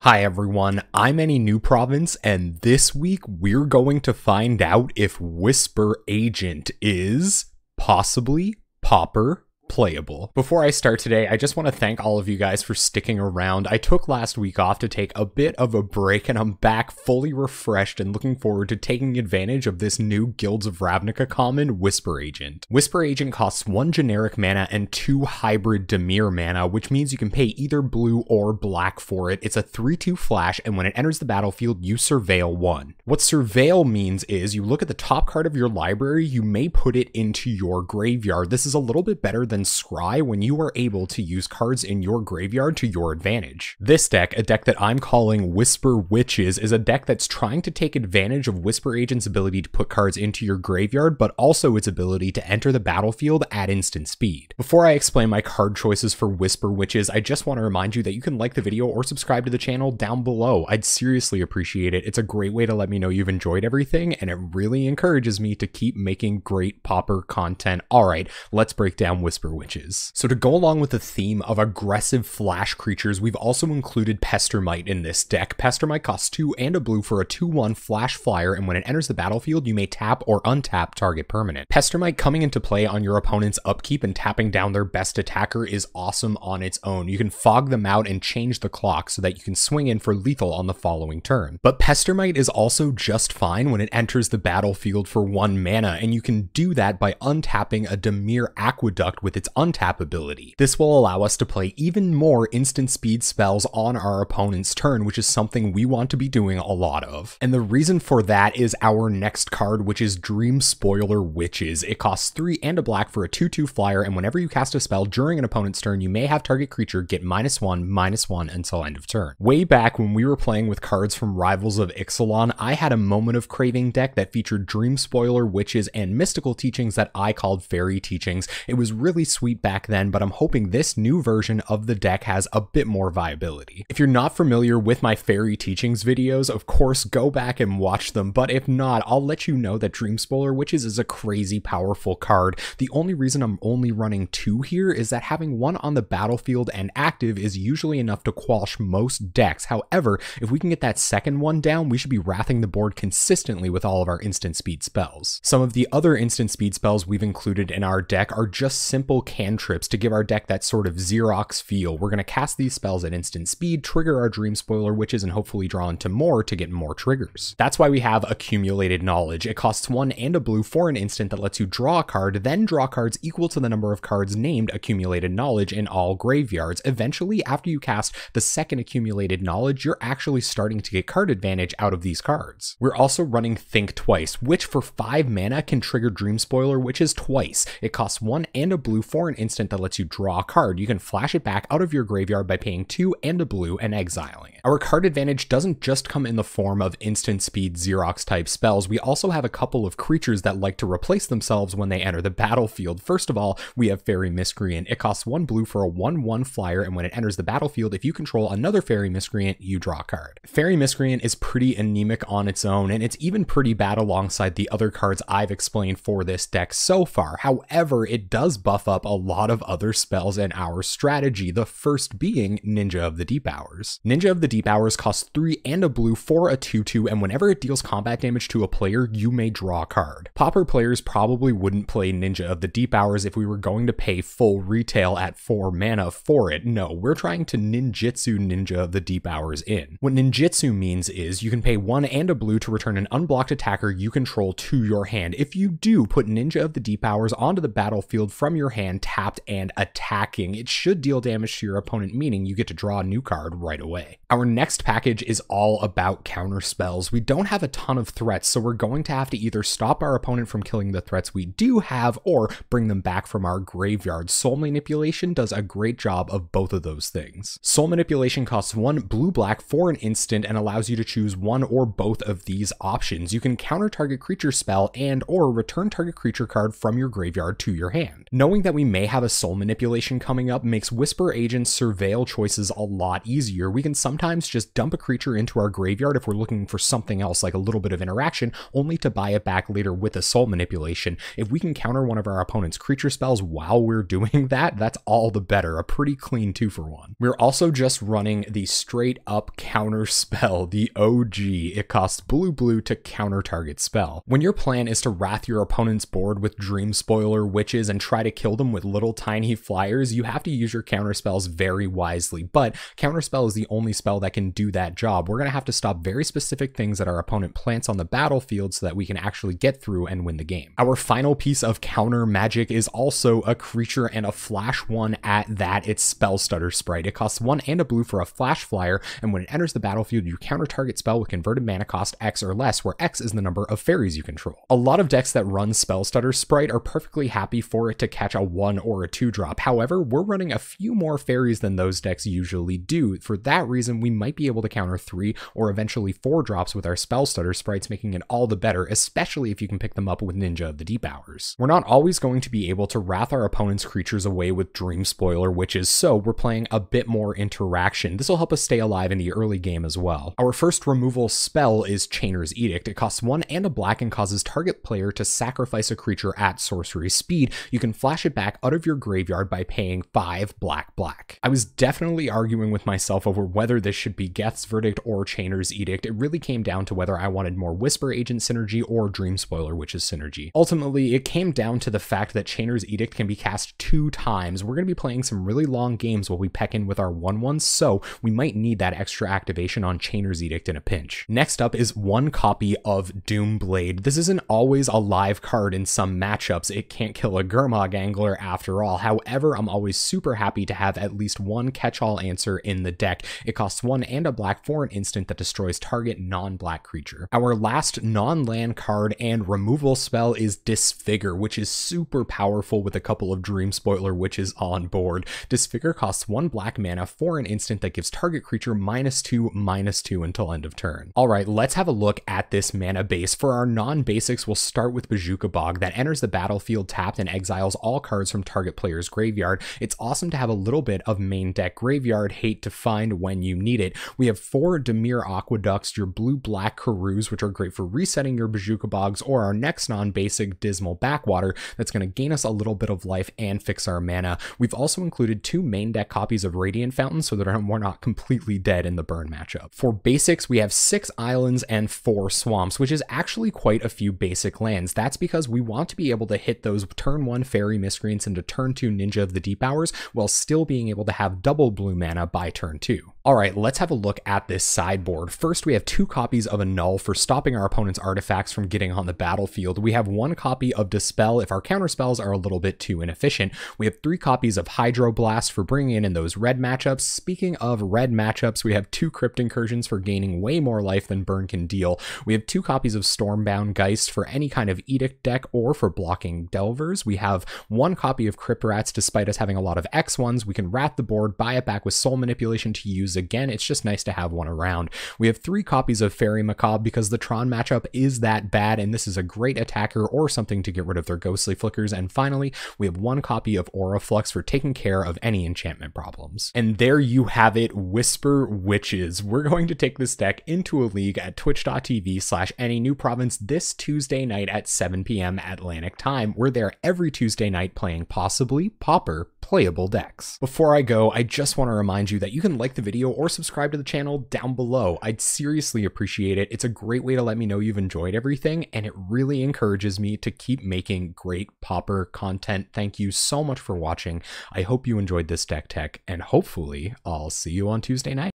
Hi everyone, I'm Any New Province, and this week we're going to find out if Whisper Agent is possibly Pauper Playable. Before I start today, I just want to thank all of you guys for sticking around. I took last week off to take a bit of a break, and I'm back fully refreshed and looking forward to taking advantage of this new Guilds of Ravnica common, Whisper Agent. Whisper Agent costs 1 generic mana and 2 hybrid Dimir mana, which means you can pay either blue or black for it. It's a 3/2 flash, and when it enters the battlefield, you surveil 1. What surveil means is you look at the top card of your library, you may put it into your graveyard. This is a little bit better than Scry when you are able to use cards in your graveyard to your advantage. This deck, a deck that I'm calling Whisper Witches, is a deck that's trying to take advantage of Whisper Agent's ability to put cards into your graveyard, but also its ability to enter the battlefield at instant speed. Before I explain my card choices for Whisper Witches, I just want to remind you that you can like the video or subscribe to the channel down below. I'd seriously appreciate it. It's a great way to let me know you've enjoyed everything, and it really encourages me to keep making great Pauper content. Alright, let's break down Whisper Witches. So to go along with the theme of aggressive flash creatures, we've also included Pestermite in this deck. Pestermite costs 2 and a blue for a 2/1 flash flyer, and when it enters the battlefield, you may tap or untap target permanent. Pestermite coming into play on your opponent's upkeep and tapping down their best attacker is awesome on its own. You can fog them out and change the clock so that you can swing in for lethal on the following turn. But Pestermite is also just fine when it enters the battlefield for 1 mana, and you can do that by untapping a Dimir Aqueduct with its untap ability. This will allow us to play even more instant speed spells on our opponent's turn, which is something we want to be doing a lot of. And the reason for that is our next card, which is Dreamspoiler Witches. It costs 3 and a black for a 2/2 flyer, and whenever you cast a spell during an opponent's turn, you may have target creature get -1/-1 until end of turn. Way back when we were playing with cards from Rivals of Ixalan, I had a Moment of Craving deck that featured Dreamspoiler Witches and mystical teachings that I called fairy teachings. It was really sweet back then, but I'm hoping this new version of the deck has a bit more viability. If you're not familiar with my fairy teachings videos, of course go back and watch them, but if not, I'll let you know that Dreamspoiler Witches is a crazy powerful card. The only reason I'm only running 2 here is that having 1 on the battlefield and active is usually enough to quash most decks. However, if we can get that second one down, we should be wrathing the board consistently with all of our instant speed spells. Some of the other instant speed spells we've included in our deck are just simple cantrips to give our deck that sort of Xerox feel. We're going to cast these spells at instant speed, trigger our Dreamspoiler Witches, and hopefully draw into more to get more triggers. That's why we have Accumulated Knowledge. It costs 1 and a blue for an instant that lets you draw a card, then draw cards equal to the number of cards named Accumulated Knowledge in all graveyards. Eventually, after you cast the second Accumulated Knowledge, you're actually starting to get card advantage out of these cards. We're also running Think Twice, which for 5 mana can trigger Dreamspoiler Witches twice. It costs 1 and a blue for an instant that lets you draw a card. You can flash it back out of your graveyard by paying 2 and a blue and exiling it. Our card advantage doesn't just come in the form of instant speed Xerox type spells. We also have a couple of creatures that like to replace themselves when they enter the battlefield. First of all, we have Fairy Miscreant. It costs 1 blue for a 1/1 flyer, and when it enters the battlefield, if you control another Fairy Miscreant, you draw a card. Fairy Miscreant is pretty anemic on its own, and it's even pretty bad alongside the other cards I've explained for this deck so far. However, it does buff up a lot of other spells in our strategy, the first being Ninja of the Deep Hours. Ninja of the Deep Hours costs 3 and a blue for a 2/2, and whenever it deals combat damage to a player, you may draw a card. Pauper players probably wouldn't play Ninja of the Deep Hours if we were going to pay full retail at 4 mana for it. No, we're trying to ninjutsu Ninja of the Deep Hours in. What ninjutsu means is you can pay 1 and a blue to return an unblocked attacker you control to your hand. If you do, put Ninja of the Deep Hours onto the battlefield from your hand tapped and attacking. It should deal damage to your opponent, meaning you get to draw a new card right away. Our next package is all about counter spells. We don't have a ton of threats, so we're going to have to either stop our opponent from killing the threats we do have or bring them back from our graveyard. Soul Manipulation does a great job of both of those things. Soul Manipulation costs 1 blue-black for an instant and allows you to choose one or both of these options. You can counter target creature spell and or return target creature card from your graveyard to your hand. Knowing that that we may have a soul manipulation coming up makes Whisper Agent's surveil choices a lot easier. We can sometimes just dump a creature into our graveyard if we're looking for something else, like a little bit of interaction, only to buy it back later with a soul manipulation. If we can counter one of our opponent's creature spells while we're doing that, that's all the better. A pretty clean 2-for-1. We're also just running the straight up counter spell, the OG. It costs blue to counter target spell. When your plan is to wrath your opponent's board with Dreamspoiler Witches and try to kill them with little tiny flyers, you have to use your counter spells very wisely, but counter spell is the only spell that can do that job. We're going to have to stop very specific things that our opponent plants on the battlefield so that we can actually get through and win the game. Our final piece of counter magic is also a creature and a flash one at that. It's Spell Stutter Sprite. It costs 1 and a blue for a flash flyer, and when it enters the battlefield, you counter target spell with converted mana cost X or less, where X is the number of fairies you control. A lot of decks that run Spell Stutter Sprite are perfectly happy for it to catch a 1 or a 2 drop. However, we're running a few more fairies than those decks usually do. For that reason, we might be able to counter 3 or eventually 4 drops with our Spell Stutter Sprites, making it all the better, especially if you can pick them up with Ninja of the Deep Hours. We're not always going to be able to wrath our opponent's creatures away with Dreamspoiler Witches, so we're playing a bit more interaction. This will help us stay alive in the early game as well. Our first removal spell is Chainer's Edict. It costs 1 and a black and causes target player to sacrifice a creature at sorcery speed. You can flash it back out of your graveyard by paying 5 black. I was definitely arguing with myself over whether this should be Geth's Verdict or Chainer's Edict. It really came down to whether I wanted more Whisper Agent synergy or Dreamspoiler Witches synergy. Ultimately, it came down to the fact that Chainer's Edict can be cast 2 times. We're going to be playing some really long games while we peck in with our 1/1s, so we might need that extra activation on Chainer's Edict in a pinch. Next up is 1 copy of Doomblade. This isn't always a live card in some matchups. It can't kill a Gurmag Angler after all. However, I'm always super happy to have at least 1 catch-all answer in the deck. It costs 1 and a black for an instant that destroys target non-black creature. Our last non-land card and removal spell is Disfigure, which is super powerful with a couple of Dreamspoiler Witches on board. Disfigure costs 1 black mana for an instant that gives target creature -2/-2 until end of turn. Alright, let's have a look at this mana base. For our non-basics, we'll start with Bojuka Bog that enters the battlefield tapped and exiles all cards from target player's graveyard. It's awesome to have a little bit of main deck graveyard hate to find when you need it. We have 4 Dimir Aqueducts, your blue-black Karus, which are great for resetting your Bojuka Bogs, or our next non-basic Dismal Backwater that's going to gain us a little bit of life and fix our mana. We've also included 2 main deck copies of Radiant Fountain so that we're not completely dead in the burn matchup. For basics, we have 6 islands and 4 swamps, which is actually quite a few basic lands. That's because we want to be able to hit those turn 1 Fairy Miscreants into turn 2 Ninja of the Deep Hours while still being able to have double blue mana by turn 2. Alright, let's have a look at this sideboard. First, we have 2 copies of Annul for stopping our opponent's artifacts from getting on the battlefield. We have 1 copy of Dispel if our counterspells are a little bit too inefficient. We have 3 copies of Hydroblast for bringing in those red matchups. Speaking of red matchups, we have 2 Crypt Incursions for gaining way more life than burn can deal. We have 2 copies of Stormbound Geist for any kind of Edict deck or for blocking Delvers. We have 1 copy of Crypt Rats despite us having a lot of X1s. We can rat the board, buy it back with Soul Manipulation to use again. It's just nice to have one around. We have 3 copies of Fairy Macabre because the Tron matchup is that bad and this is a great attacker or something to get rid of their ghostly flickers. And finally, we have 1 copy of Aura Flux for taking care of any enchantment problems. And there you have it, Whisper Witches. We're going to take this deck into a league at twitch.tv/AnyNewProvince this Tuesday night at 7 p.m. Atlantic time. We're there every Tuesday night playing Possibly Pauper Playable decks. Before I go, I just want to remind you that you can like the video or subscribe to the channel down below. I'd seriously appreciate it. It's a great way to let me know you've enjoyed everything, and it really encourages me to keep making great Pauper content. Thank you so much for watching. I hope you enjoyed this deck tech, and hopefully I'll see you on Tuesday night.